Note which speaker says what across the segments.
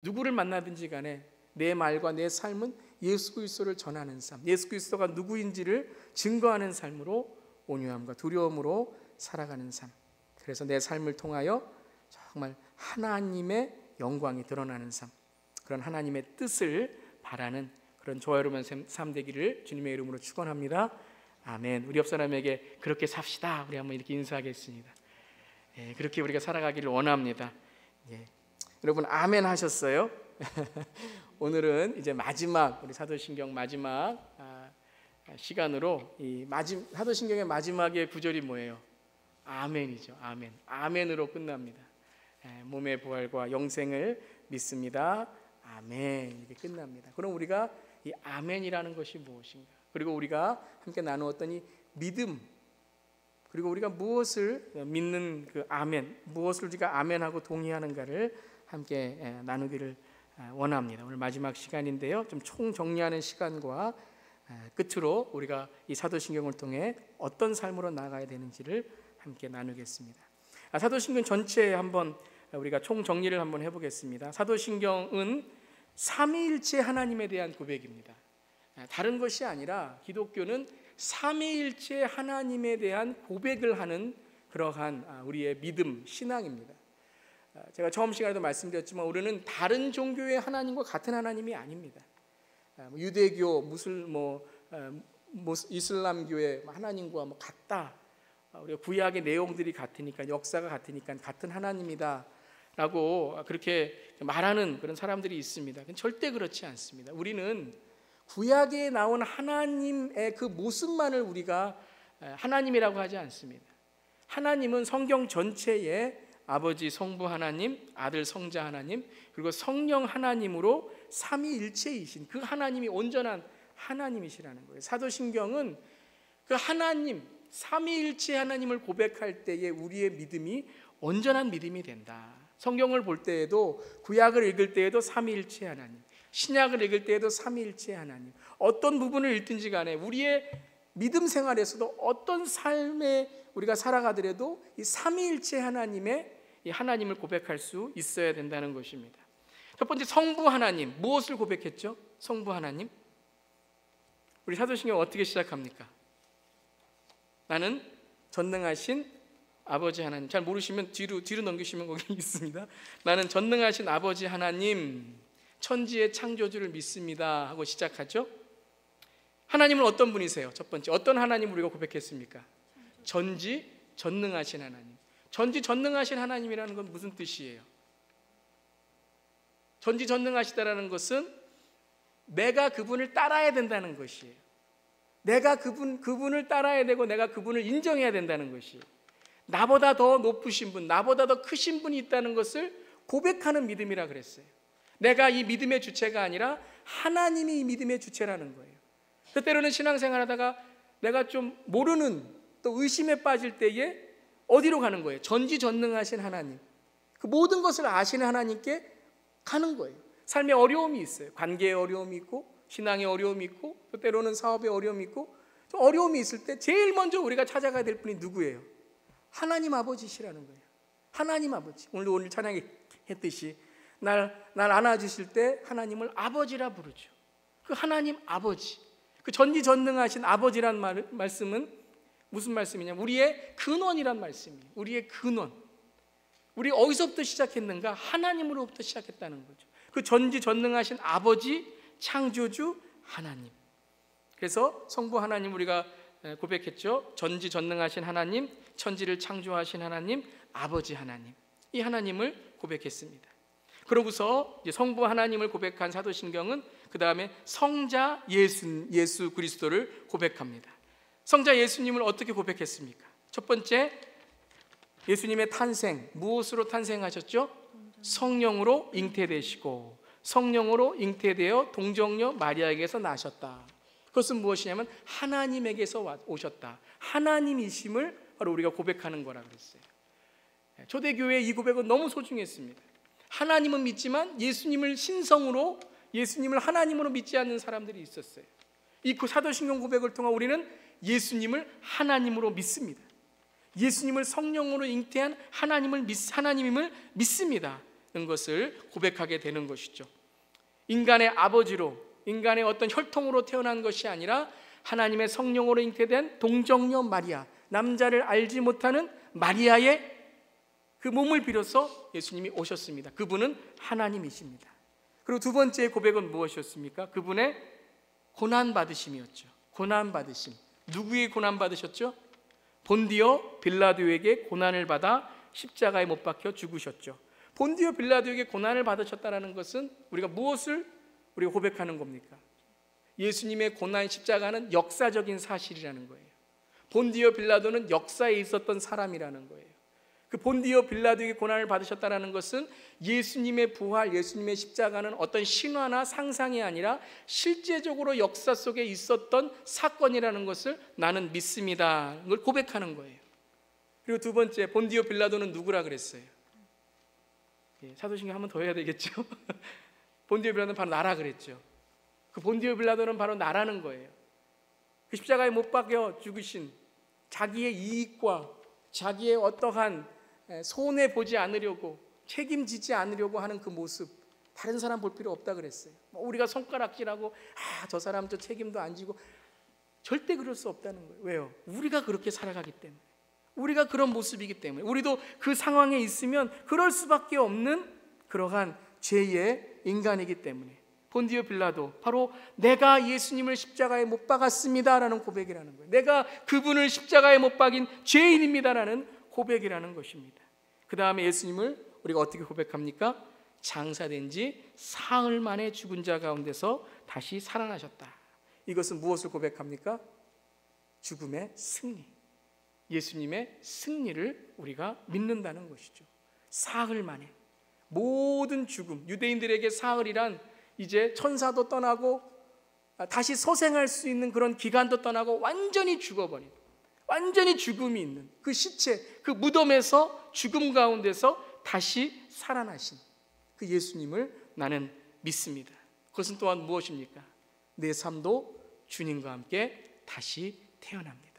Speaker 1: 누구를 만나든지 간에 내 말과 내 삶은 예수 그리스도를 전하는 삶, 예수 그리스도가 누구인지를 증거하는 삶으로 온유함과 두려움으로 살아가는 삶. 그래서 내 삶을 통하여 정말 하나님의 영광이 드러나는 삶, 그런 하나님의 뜻을 바라는 그런 저와 여러분의 삶 되기를 주님의 이름으로 축원합니다. 아멘. 우리 옆 사람에게 그렇게 삽시다. 우리 한번 이렇게 인사하겠습니다. 예, 그렇게 우리가 살아가기를 원합니다. 예. 여러분 아멘 하셨어요? 오늘은 이제 마지막 우리 사도신경 마지막 시간으로 이 사도신경의 마지막의 구절이 뭐예요? 아멘이죠. 아멘. 아멘으로 끝납니다. 몸의 부활과 영생을 믿습니다. 아멘. 이렇게 끝납니다. 그럼 우리가 이 아멘이라는 것이 무엇인가? 그리고 우리가 함께 나누었던 이 믿음, 그리고 우리가 무엇을 믿는 그 아멘, 무엇을 우리가 아멘하고 동의하는가를 함께 나누기를 원합니다. 오늘 마지막 시간인데요, 좀 총정리하는 시간과 끝으로 우리가 이 사도신경을 통해 어떤 삶으로 나아가야 되는지를 함께 나누겠습니다. 사도신경 전체에 한번 우리가 총정리를 한번 해보겠습니다. 사도신경은 삼위일체 하나님에 대한 고백입니다. 다른 것이 아니라 기독교는 삼위일체 하나님에 대한 고백을 하는 그러한 우리의 믿음, 신앙입니다. 제가 처음 시간에도 말씀드렸지만 우리는 다른 종교의 하나님과 같은 하나님이 아닙니다. 유대교, 이슬람교의 하나님과 같다. 우리가 구약의 내용들이 같으니까, 역사가 같으니까 같은 하나님이다 라고 그렇게 말하는 그런 사람들이 있습니다. 절대 그렇지 않습니다. 우리는 구약에 나온 하나님의 그 모습만을 우리가 하나님이라고 하지 않습니다. 하나님은 성경 전체에 아버지 성부 하나님, 아들 성자 하나님, 그리고 성령 하나님으로 삼위일체이신 그 하나님이 온전한 하나님이시라는 거예요. 사도신경은 그 하나님, 삼위일체 하나님을 고백할 때에 우리의 믿음이 온전한 믿음이 된다. 성경을 볼 때에도, 구약을 읽을 때에도 삼위일체 하나님, 신약을 읽을 때에도 삼위일체 하나님, 어떤 부분을 읽든지 간에 우리의 믿음 생활에서도 어떤 삶에 우리가 살아가더라도 이 삼위일체 하나님의 이 하나님을 고백할 수 있어야 된다는 것입니다. 첫 번째, 성부 하나님. 무엇을 고백했죠? 성부 하나님. 우리 사도신경 어떻게 시작합니까? 나는 전능하신 아버지 하나님. 잘 모르시면 뒤로 넘기시면 거기 있습니다. 나는 전능하신 아버지 하나님, 천지의 창조주를 믿습니다 하고 시작하죠. 하나님은 어떤 분이세요? 첫 번째, 어떤 하나님을 우리가 고백했습니까? 전지전능하신 하나님. 전지전능하신 하나님이라는 건 무슨 뜻이에요? 전지전능하시다라는 것은 내가 그분을 따라야 된다는 것이에요. 내가 그분을 따라야 되고 내가 그분을 인정해야 된다는 것이에요. 나보다 더 높으신 분, 나보다 더 크신 분이 있다는 것을 고백하는 믿음이라 그랬어요. 내가 이 믿음의 주체가 아니라 하나님이 이 믿음의 주체라는 거예요. 때로는 신앙생활하다가 내가 좀 모르는, 또 의심에 빠질 때에 어디로 가는 거예요? 전지전능하신 하나님, 그 모든 것을 아시는 하나님께 가는 거예요. 삶에 어려움이 있어요. 관계에 어려움이 있고, 신앙에 어려움이 있고, 또 때로는 사업에 어려움이 있고, 좀 어려움이 있을 때 제일 먼저 우리가 찾아가야 될 분이 누구예요? 하나님 아버지시라는 거예요. 하나님 아버지. 오늘 찬양에 했듯이 날 안아주실 때 하나님을 아버지라 부르죠. 그 하나님 아버지, 그 전지전능하신 아버지란 말씀은 무슨 말씀이냐면 우리의 근원이란 말씀이에요. 우리의 근원. 우리 어디서부터 시작했는가? 하나님으로부터 시작했다는 거죠. 그 전지전능하신 아버지, 창조주 하나님. 그래서 성부 하나님 우리가 고백했죠. 전지전능하신 하나님, 천지를 창조하신 하나님, 아버지 하나님. 이 하나님을 고백했습니다. 그러고서 이제 성부 하나님을 고백한 사도신경은 그 다음에 성자 예수 그리스도를 고백합니다. 성자 예수님을 어떻게 고백했습니까? 첫 번째, 예수님의 탄생, 무엇으로 탄생하셨죠? 성령으로 잉태되시고 성령으로 잉태되어 동정녀 마리아에게서 나셨다. 그것은 무엇이냐면 하나님에게서 오셨다. 하나님이심을 바로 우리가 고백하는 거라 그랬어요. 초대교회의 이 고백은 너무 소중했습니다. 하나님은 믿지만 예수님을 신성으로, 예수님을 하나님으로 믿지 않는 사람들이 있었어요. 이 사도신경 고백을 통해 우리는 예수님을 하나님으로 믿습니다. 예수님을 성령으로 잉태한 하나님임을 믿습니다. 것을 고백하게 되는 것이죠. 인간의 아버지로, 인간의 어떤 혈통으로 태어난 것이 아니라 하나님의 성령으로 잉태된 동정녀 마리아, 남자를 알지 못하는 마리아의 그 몸을 빌어서 예수님이 오셨습니다. 그분은 하나님이십니다. 그리고 두 번째 고백은 무엇이었습니까? 그분의 고난받으심이었죠. 고난받으심. 누구의 고난받으셨죠? 본디오 빌라도에게 고난을 받아 십자가에 못 박혀 죽으셨죠. 본디오 빌라도에게 고난을 받으셨다는 것은 우리가 무엇을 우리가 고백하는 겁니까? 예수님의 고난 십자가는 역사적인 사실이라는 거예요. 본디오 빌라도는 역사에 있었던 사람이라는 거예요. 그 본디오 빌라도에게 고난을 받으셨다는 것은 예수님의 부활, 예수님의 십자가는 어떤 신화나 상상이 아니라 실제적으로 역사 속에 있었던 사건이라는 것을 나는 믿습니다. 그걸 고백하는 거예요. 그리고 두 번째, 본디오 빌라도는 누구라 그랬어요? 사도신경 한 번 더 해야 되겠죠? 본디오 빌라도는 바로 나라 그랬죠. 그 본디오 빌라도는 바로 나라는 거예요. 그 십자가에 못 박혀 죽으신 자기의 이익과 자기의 어떠한 손해 보지 않으려고, 책임지지 않으려고 하는 그 모습, 다른 사람 볼 필요 없다 그랬어요. 우리가 손가락질하고 저 사람 저 책임도 안 지고, 절대 그럴 수 없다는 거예요. 왜요? 우리가 그렇게 살아가기 때문에, 우리가 그런 모습이기 때문에, 우리도 그 상황에 있으면 그럴 수밖에 없는 그러한 죄의 인간이기 때문에. 본디오 빌라도 바로 내가 예수님을 십자가에 못 박았습니다 라는 고백이라는 거예요. 내가 그분을 십자가에 못 박인 죄인입니다 라는 고백이라는 것입니다. 그 다음에 예수님을 우리가 어떻게 고백합니까? 장사된 지 사흘 만에 죽은 자 가운데서 다시 살아나셨다. 이것은 무엇을 고백합니까? 죽음의 승리, 예수님의 승리를 우리가 믿는다는 것이죠. 사흘 만에 모든 죽음, 유대인들에게 사흘이란 이제 천사도 떠나고 다시 소생할 수 있는 그런 기간도 떠나고 완전히 죽어버린, 완전히 죽음이 있는 그 시체, 그 무덤에서 죽음 가운데서 다시 살아나신 그 예수님을 나는 믿습니다. 그것은 또한 무엇입니까? 내 삶도 주님과 함께 다시 태어납니다.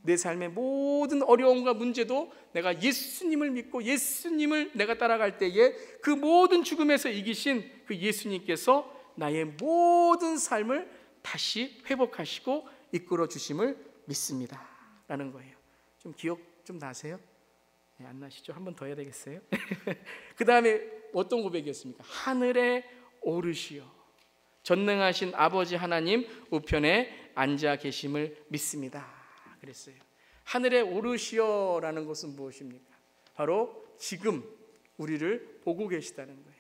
Speaker 1: 내 삶의 모든 어려움과 문제도 내가 예수님을 믿고 예수님을 내가 따라갈 때에 그 모든 죽음에서 이기신 그 예수님께서 나의 모든 삶을 다시 회복하시고 이끌어 주심을 믿습니다 라는 거예요. 좀 기억 좀 나세요? 네, 안 나시죠? 한 번 더 해야 되겠어요? 그 다음에 어떤 고백이었습니까? 하늘에 오르시어 전능하신 아버지 하나님 우편에 앉아 계심을 믿습니다 그랬어요. 하늘에 오르시어라는 것은 무엇입니까? 바로 지금 우리를 보고 계시다는 거예요.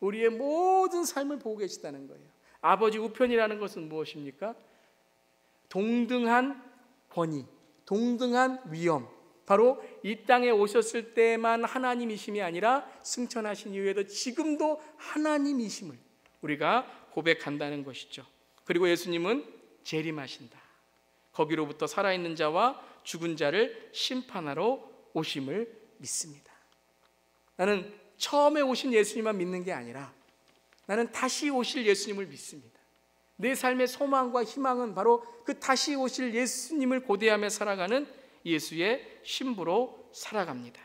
Speaker 1: 우리의 모든 삶을 보고 계시다는 거예요. 아버지 우편이라는 것은 무엇입니까? 동등한 권위, 동등한 위엄, 바로 이 땅에 오셨을 때만 하나님이심이 아니라 승천하신 이후에도 지금도 하나님이심을 우리가 고백한다는 것이죠. 그리고 예수님은 재림하신다. 거기로부터 살아있는 자와 죽은 자를 심판하러 오심을 믿습니다. 나는 처음에 오신 예수님만 믿는 게 아니라 나는 다시 오실 예수님을 믿습니다. 내 삶의 소망과 희망은 바로 그 다시 오실 예수님을 고대하며 살아가는 예수의 신부로 살아갑니다.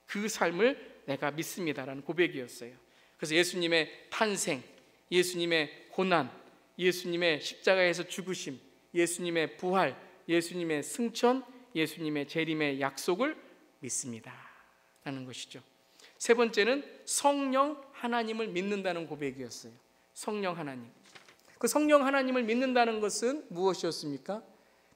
Speaker 1: 그 삶을 내가 믿습니다라는 고백이었어요. 그래서 예수님의 탄생, 예수님의 고난, 예수님의 십자가에서 죽으심, 예수님의 부활, 예수님의 승천, 예수님의 재림의 약속을 믿습니다 라는 것이죠. 세 번째는 성령 하나님을 믿는다는 고백이었어요. 성령 하나님. 그 성령 하나님을 믿는다는 것은 무엇이었습니까?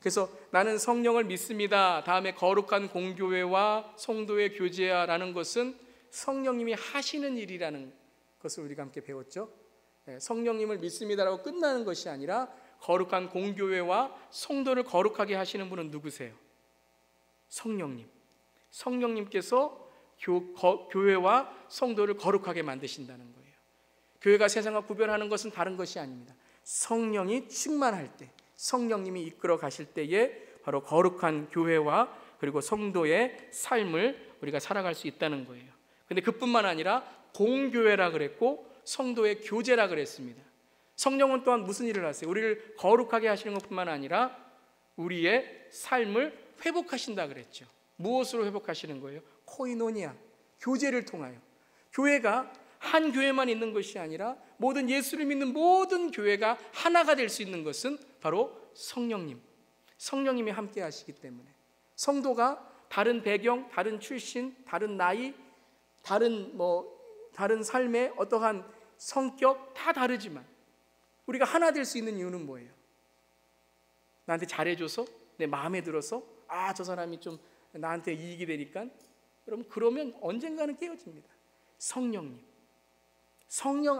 Speaker 1: 그래서 나는 성령을 믿습니다 다음에 거룩한 공교회와 성도의 교제라는 것은 성령님이 하시는 일이라는 것을 우리가 함께 배웠죠. 성령님을 믿습니다라고 끝나는 것이 아니라 거룩한 공교회와 성도를 거룩하게 하시는 분은 누구세요? 성령님. 성령님께서 교회와 성도를 거룩하게 만드신다는 거예요. 교회가 세상과 구별하는 것은 다른 것이 아닙니다. 성령이 충만할 때, 성령님이 이끌어 가실 때에 바로 거룩한 교회와 그리고 성도의 삶을 우리가 살아갈 수 있다는 거예요. 근데 그뿐만 아니라 공교회라 그랬고 성도의 교제라 그랬습니다. 성령은 또한 무슨 일을 하세요? 우리를 거룩하게 하시는 것뿐만 아니라 우리의 삶을 회복하신다 그랬죠. 무엇으로 회복하시는 거예요? 코이노니아, 교제를 통하여. 교회가 한 교회만 있는 것이 아니라 모든 예수를 믿는 모든 교회가 하나가 될 수 있는 것은 바로 성령님이 함께 하시기 때문에, 성도가 다른 배경, 다른 출신, 다른 나이, 다른 삶의 어떠한 성격 다 다르지만 우리가 하나 될 수 있는 이유는 뭐예요? 나한테 잘해줘서, 내 마음에 들어서, 저 사람이 좀 나한테 이익이 되니까, 여러분, 그러면 언젠가는 깨어집니다. 성령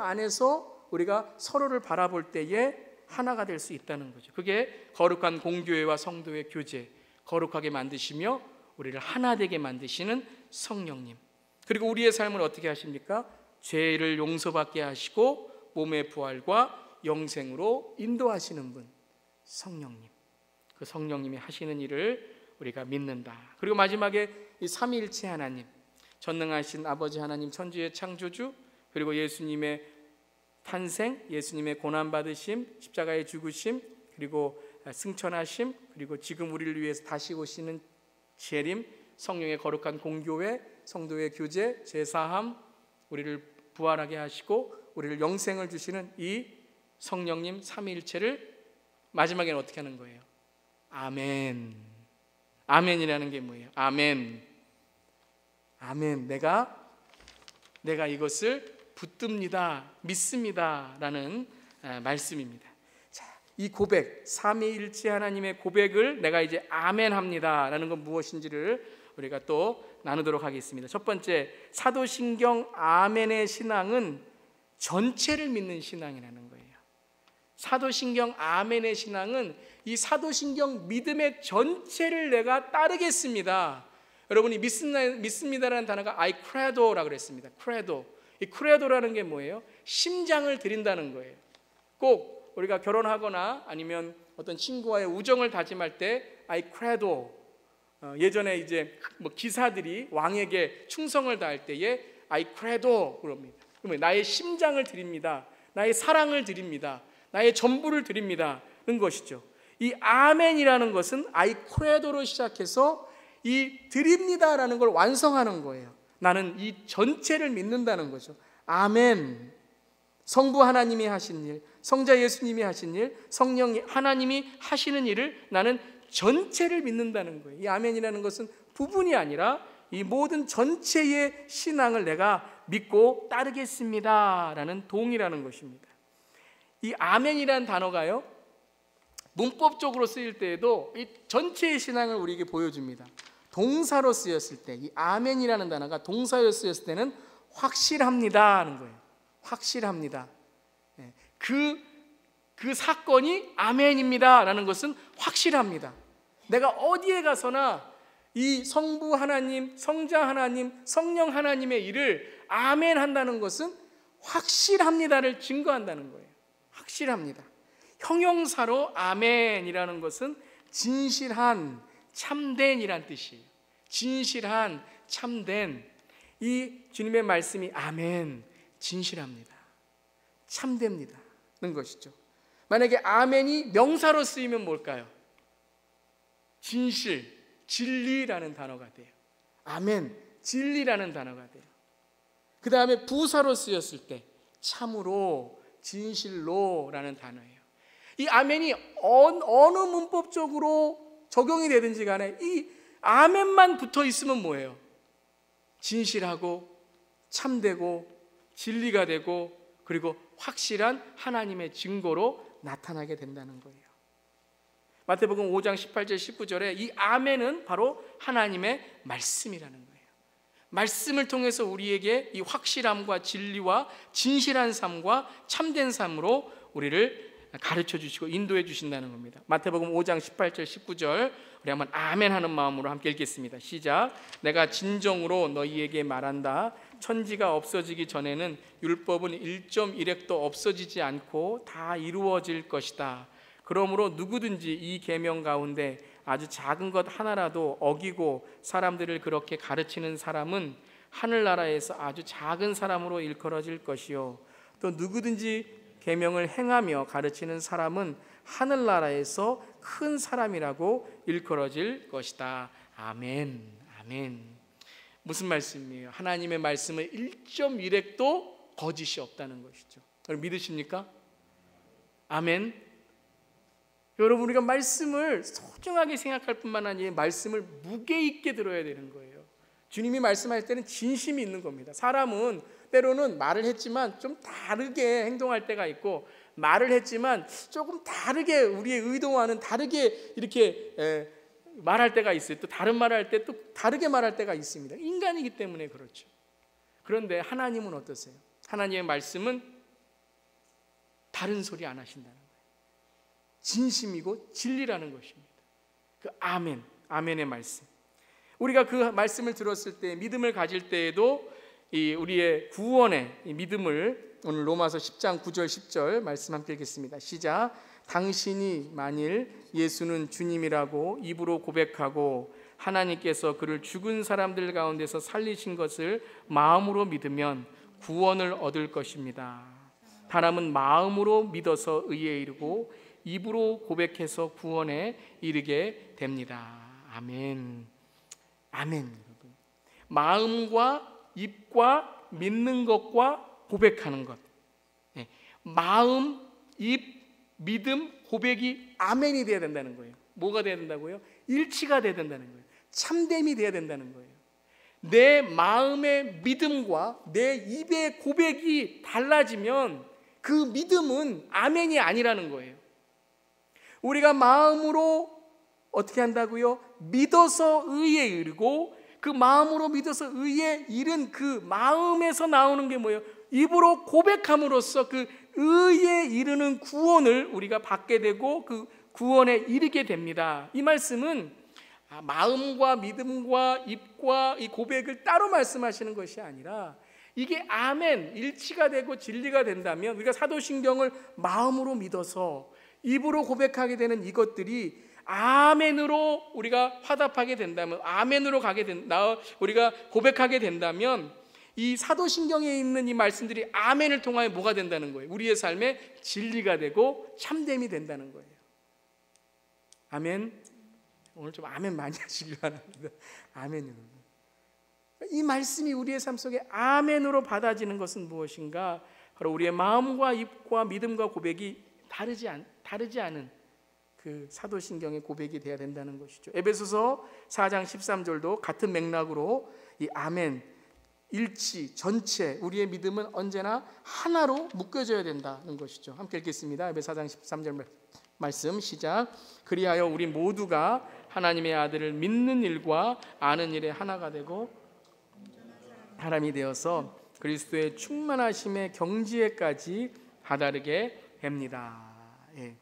Speaker 1: 안에서 우리가 서로를 바라볼 때에 하나가 될 수 있다는 거죠. 그게 거룩한 공교회와 성도의 교제, 거룩하게 만드시며 우리를 하나 되게 만드시는 성령님. 그리고 우리의 삶을 어떻게 하십니까? 죄를 용서받게 하시고 몸의 부활과 영생으로 인도하시는 분, 성령님. 그 성령님이 하시는 일을 우리가 믿는다. 그리고 마지막에 이 삼위일체 하나님, 전능하신 아버지 하나님, 천지의 창조주, 그리고 예수님의 탄생, 예수님의 고난받으심, 십자가의 죽으심, 그리고 승천하심, 그리고 지금 우리를 위해서 다시 오시는 재림, 성령의 거룩한 공교회, 성도의 교제, 제사함, 우리를 부활하게 하시고 우리를 영생을 주시는 이 성령님 삼위일체를 마지막에는 어떻게 하는 거예요? 아멘. 아멘이라는 게 뭐예요? 아멘. 내가 이것을 붙듭니다, 믿습니다 라는 말씀입니다. 자, 이 고백, 삼위일체 하나님의 고백을 내가 이제 아멘 합니다 라는 건 무엇인지를 우리가 또 나누도록 하겠습니다. 첫 번째, 사도신경 아멘의 신앙은 전체를 믿는 신앙이라는 거예요. 사도신경 아멘의 신앙은 이 사도신경 믿음의 전체를 내가 따르겠습니다. 여러분이 믿습니다라는 단어가 I credo라고 그랬습니다. 이 credo라는 게 뭐예요? 심장을 드린다는 거예요. 꼭 우리가 결혼하거나 아니면 어떤 친구와의 우정을 다짐할 때 I credo, 예전에 이제 기사들이 왕에게 충성을 다할 때에 I credo 그럽니다. 그러면 나의 심장을 드립니다, 나의 사랑을 드립니다, 나의 전부를 드립니다 는 것이죠. 이 아멘이라는 것은 I credo로 시작해서 이 드립니다라는 걸 완성하는 거예요. 나는 이 전체를 믿는다는 거죠. 아멘. 성부 하나님이 하신 일, 성자 예수님이 하신 일, 성령 하나님이 하시는 일을 나는 전체를 믿는다는 거예요. 이 아멘이라는 것은 부분이 아니라 이 모든 전체의 신앙을 내가 믿고 따르겠습니다 라는 동의라는 것입니다. 이 아멘이라는 단어가요, 문법적으로 쓰일 때에도 이 전체의 신앙을 우리에게 보여줍니다. 동사로 쓰였을 때, 이 아멘이라는 단어가 동사로 쓰였을 때는 확실합니다 하는 거예요. 확실합니다. 그 사건이 아멘입니다 라는 것은 확실합니다. 내가 어디에 가서나 이 성부 하나님, 성자 하나님, 성령 하나님의 일을 아멘 한다는 것은 확실합니다를 증거한다는 거예요. 확실합니다. 형용사로 아멘이라는 것은 진실한, 참된이란 뜻이에요. 진실한, 참된. 이 주님의 말씀이 아멘, 진실합니다, 참됩니다 는 것이죠. 만약에 아멘이 명사로 쓰이면 뭘까요? 진실, 진리라는 단어가 돼요. 아멘, 진리라는 단어가 돼요. 그 다음에 부사로 쓰였을 때 참으로, 진실로 라는 단어예요. 이 아멘이 어느 문법적으로 적용이 되든지 간에 이 아멘만 붙어 있으면 뭐예요? 진실하고 참되고 진리가 되고 그리고 확실한 하나님의 증거로 나타나게 된다는 거예요. 마태복음 5장 18절 19절에 이 아멘은 바로 하나님의 말씀이라는 거예요. 말씀을 통해서 우리에게 이 확실함과 진리와 진실한 삶과 참된 삶으로 우리를 가르쳐 주시고 인도해 주신다는 겁니다. 마태복음 5장 18절 19절 우리 한번 아멘 하는 마음으로 함께 읽겠습니다. 시작. 내가 진정으로 너희에게 말한다. 천지가 없어지기 전에는 율법은 1.1획도 없어지지 않고 다 이루어질 것이다. 그러므로 누구든지 이 계명 가운데 아주 작은 것 하나라도 어기고 사람들을 그렇게 가르치는 사람은 하늘나라에서 아주 작은 사람으로 일컬어질 것이요, 또 누구든지 계명을 행하며 가르치는 사람은 하늘나라에서 큰 사람이라고 일컬어질 것이다. 아멘. 아멘. 무슨 말씀이에요? 하나님의 말씀은 1.1획도 거짓이 없다는 것이죠. 여러분 믿으십니까? 아멘. 여러분 우리가 말씀을 소중하게 생각할 뿐만 아니라 말씀을 무게 있게 들어야 되는 거예요. 주님이 말씀할 때는 진심이 있는 겁니다. 사람은 때로는 말을 했지만 좀 다르게 행동할 때가 있고, 말을 했지만 조금 다르게 우리의 의도와는 다르게 이렇게 말할 때가 있어요. 또 다른 말을 할 때 또 다르게 말할 때가 있습니다. 인간이기 때문에 그렇죠. 그런데 하나님은 어떠세요? 하나님의 말씀은 다른 소리 안 하신다는 거예요. 진심이고 진리라는 것입니다. 그 아멘, 아멘의 말씀. 우리가 그 말씀을 들었을 때, 믿음을 가질 때에도 우리의 구원의 믿음을 오늘 로마서 10장 9절 10절 말씀 함께 읽겠습니다. 시작. 당신이 만일 예수는 주님이라고 입으로 고백하고 하나님께서 그를 죽은 사람들 가운데서 살리신 것을 마음으로 믿으면 구원을 얻을 것입니다. 사람은 마음으로 믿어서 의에 이르고 입으로 고백해서 구원에 이르게 됩니다. 아멘. 아멘. 여러분, 마음과 입과 믿는 것과 고백하는 것, 마음, 입, 믿음, 고백이 아멘이 되어야 된다는 거예요. 뭐가 되어야 된다고요? 일치가 되어야 된다는 거예요. 참됨이 되어야 된다는 거예요. 내 마음의 믿음과 내 입의 고백이 달라지면 그 믿음은 아멘이 아니라는 거예요. 우리가 마음으로 어떻게 한다고요? 믿어서 의에 이르고, 그 마음으로 믿어서 의에 이른 그 마음에서 나오는 게 뭐예요? 입으로 고백함으로써 그 의에 이르는 구원을 우리가 받게 되고 그 구원에 이르게 됩니다. 이 말씀은 마음과 믿음과 입과 이 고백을 따로 말씀하시는 것이 아니라, 이게 아멘, 일치가 되고 진리가 된다면, 우리가 사도신경을 마음으로 믿어서 입으로 고백하게 되는 이것들이 아멘으로 우리가 화답하게 된다면, 아멘으로 우리가 고백하게 된다면, 이 사도신경에 있는 이 말씀들이 아멘을 통하여 뭐가 된다는 거예요? 우리의 삶에 진리가 되고 참됨이 된다는 거예요. 아멘. 오늘 좀 아멘 많이 하시길 바랍니다. 아멘. 여러분, 이 말씀이 우리의 삶 속에 아멘으로 받아지는 것은 무엇인가? 바로 우리의 마음과 입과 믿음과 고백이 다르지 않은 그 사도신경의 고백이 되어야 된다는 것이죠. 에베소서 4장 13절도 같은 맥락으로 이 아멘, 일치, 전체, 우리의 믿음은 언제나 하나로 묶여져야 된다는 것이죠. 함께 읽겠습니다. 에베소 4장 13절 말씀 시작. 그리하여 우리 모두가 하나님의 아들을 믿는 일과 아는 일에 하나가 되고 사람이 되어서 그리스도의 충만하심의 경지에까지 다다르게 됩니다. 예.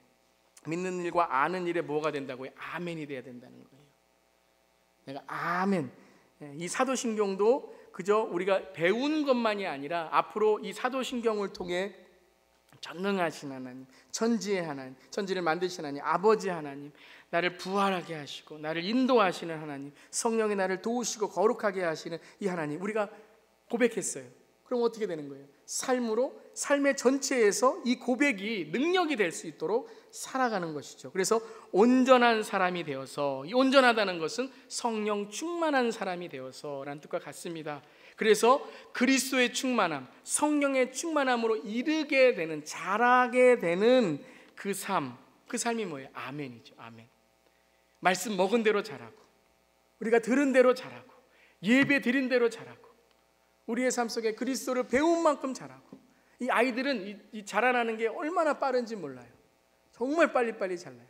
Speaker 1: 믿는 일과 아는 일에 뭐가 된다고요? 아멘이 돼야 된다는 거예요. 내가 아멘. 이 사도신경도 그저 우리가 배운 것만이 아니라 앞으로 이 사도신경을 통해 전능하신 하나님, 천지의 하나님, 천지를 만드신 하나님, 아버지 하나님, 나를 부활하게 하시고 나를 인도하시는 하나님, 성령이 나를 도우시고 거룩하게 하시는 이 하나님, 우리가 고백했어요. 그럼 어떻게 되는 거예요? 삶으로, 삶의 전체에서 이 고백이 능력이 될 수 있도록 살아가는 것이죠. 그래서 온전한 사람이 되어서, 이 온전하다는 것은 성령 충만한 사람이 되어서라는 뜻과 같습니다. 그래서 그리스도의 충만함, 성령의 충만함으로 이르게 되는, 자라게 되는 그 삶이 뭐예요? 아멘이죠. 아멘. 말씀 먹은 대로 자라고, 우리가 들은 대로 자라고, 예배 드린 대로 자라고, 우리의 삶 속에 그리스도를 배운 만큼 자라고. 이 아이들은 이 자라나는 게 얼마나 빠른지 몰라요. 정말 빨리빨리 자라요.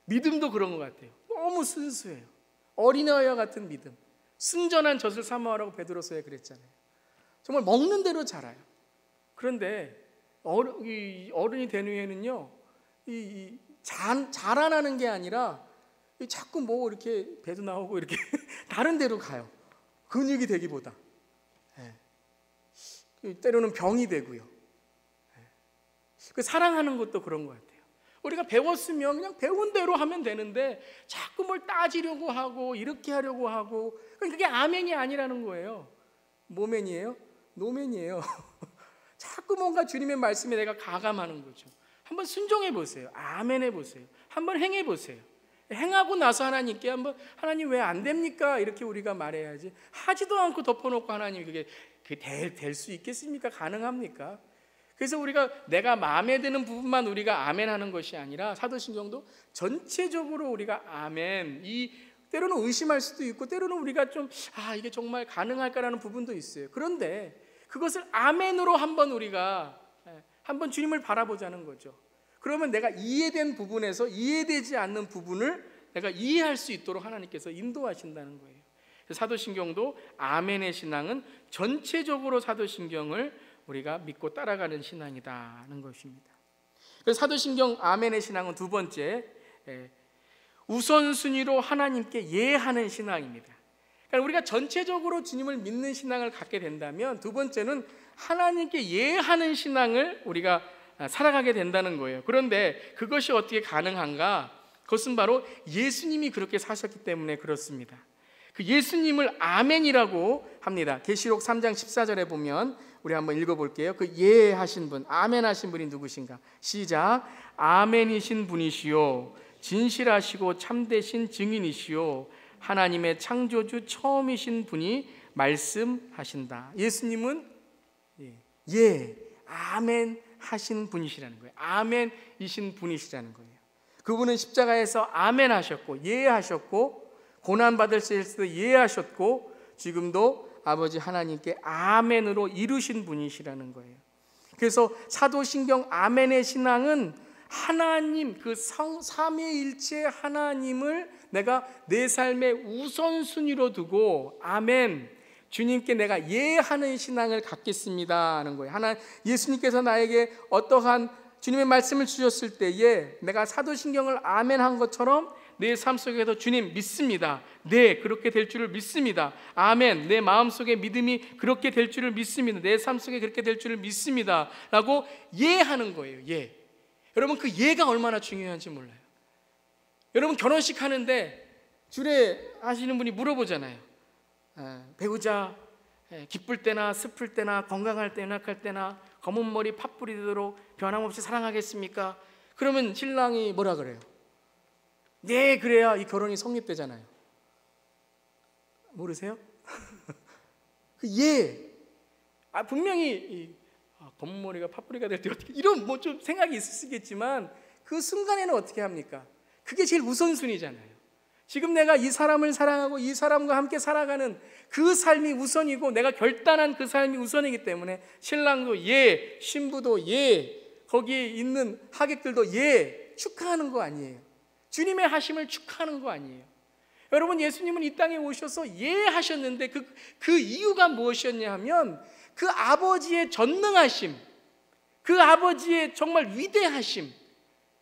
Speaker 1: 믿음도 그런 것 같아요. 너무 순수해요. 어린아이와 같은 믿음. 순전한 젖을 사모하라고 베드로서에 그랬잖아요. 정말 먹는 대로 자라요. 그런데 어른이 된 후에는요, 자라나는 게 아니라 자꾸 뭐 이렇게 배도 나오고 이렇게 다른 데로 가요. 근육이 되기보다. 때로는 병이 되고요. 그 사랑하는 것도 그런 것 같아요. 우리가 배웠으면 그냥 배운 대로 하면 되는데 자꾸 뭘 따지려고 하고 이렇게 하려고 하고, 그게 아멘이 아니라는 거예요. 뭐맨이에요? 노맨이에요. 자꾸 뭔가 주님의 말씀에 내가 가감하는 거죠. 한번 순종해 보세요. 아멘 해 보세요. 한번 행해 보세요. 행하고 나서 하나님께 한번 하나님 왜 안 됩니까? 이렇게 우리가 말해야지. 하지도 않고 덮어놓고 하나님이 그게 될 수 있겠습니까? 가능합니까? 그래서 우리가 내가 마음에 드는 부분만 우리가 아멘 하는 것이 아니라 사도신경도 전체적으로 우리가 아멘, 때로는 의심할 수도 있고 때로는 우리가 좀 이게 정말 가능할까라는 부분도 있어요. 그런데 그것을 아멘으로 한번 우리가 한번 주님을 바라보자는 거죠. 그러면 내가 이해된 부분에서 이해되지 않는 부분을 내가 이해할 수 있도록 하나님께서 인도하신다는 거예요. 사도신경도 아멘의 신앙은 전체적으로 사도신경을 우리가 믿고 따라가는 신앙이다는 것입니다. 그래서 사도신경 아멘의 신앙은 두 번째, 우선순위로 하나님께 예하는 신앙입니다. 그러니까 우리가 전체적으로 주님을 믿는 신앙을 갖게 된다면 두 번째는 하나님께 예하는 신앙을 우리가 살아가게 된다는 거예요. 그런데 그것이 어떻게 가능한가? 그것은 바로 예수님이 그렇게 사셨기 때문에 그렇습니다. 그 예수님을 아멘이라고 합니다. 계시록 3장 14절에 보면 우리 한번 읽어볼게요. 그 예하신 분, 아멘 하신 분이 누구신가? 시작. 아멘이신 분이시요 진실하시고 참되신 증인이시요 하나님의 창조주 처음이신 분이 말씀하신다. 예수님은 아멘 하신 분이시라는 거예요. 아멘이신 분이시라는 거예요. 그분은 십자가에서 아멘 하셨고 예하셨고 고난받으실 때도 예하셨고 지금도 아버지 하나님께 아멘으로 이루신 분이시라는 거예요. 그래서 사도신경 아멘의 신앙은 하나님, 그 삼위일체 하나님을 내가 내 삶의 우선순위로 두고 아멘, 주님께 내가 예하는 신앙을 갖겠습니다 하는 거예요. 예수님께서 나에게 어떠한 주님의 말씀을 주셨을 때에 내가 사도신경을 아멘한 것처럼 내 삶 속에서 주님 믿습니다. 네, 그렇게 될 줄을 믿습니다. 아멘. 내 마음속에 믿음이 그렇게 될 줄을 믿습니다. 내 삶 속에 그렇게 될 줄을 믿습니다 라고 예하는 거예요. 예. 여러분, 그 예가 얼마나 중요한지 몰라요. 여러분, 결혼식 하는데 주례 하시는 분이 물어보잖아요. 배우자 기쁠 때나 슬플 때나 건강할 때나 약할 때나 검은 머리 팥불이 되도록 변함없이 사랑하겠습니까? 그러면 신랑이 뭐라 그래요? 네, 그래야 이 결혼이 성립되잖아요. 모르세요? 분명히 검은 머리가 팥불이가 될 때 어떻게 이런 뭐 좀 생각이 있으시겠지만 그 순간에는 어떻게 합니까? 그게 제일 우선순위잖아요. 지금 내가 이 사람을 사랑하고 이 사람과 함께 살아가는 그 삶이 우선이고 내가 결단한 그 삶이 우선이기 때문에 신랑도 예, 신부도 예, 거기에 있는 하객들도 예, 축하하는 거 아니에요. 주님의 하심을 축하하는 거 아니에요. 여러분, 예수님은 이 땅에 오셔서 예 하셨는데 그 이유가 무엇이었냐 하면 그 아버지의 전능하심, 그 아버지의 정말 위대하심,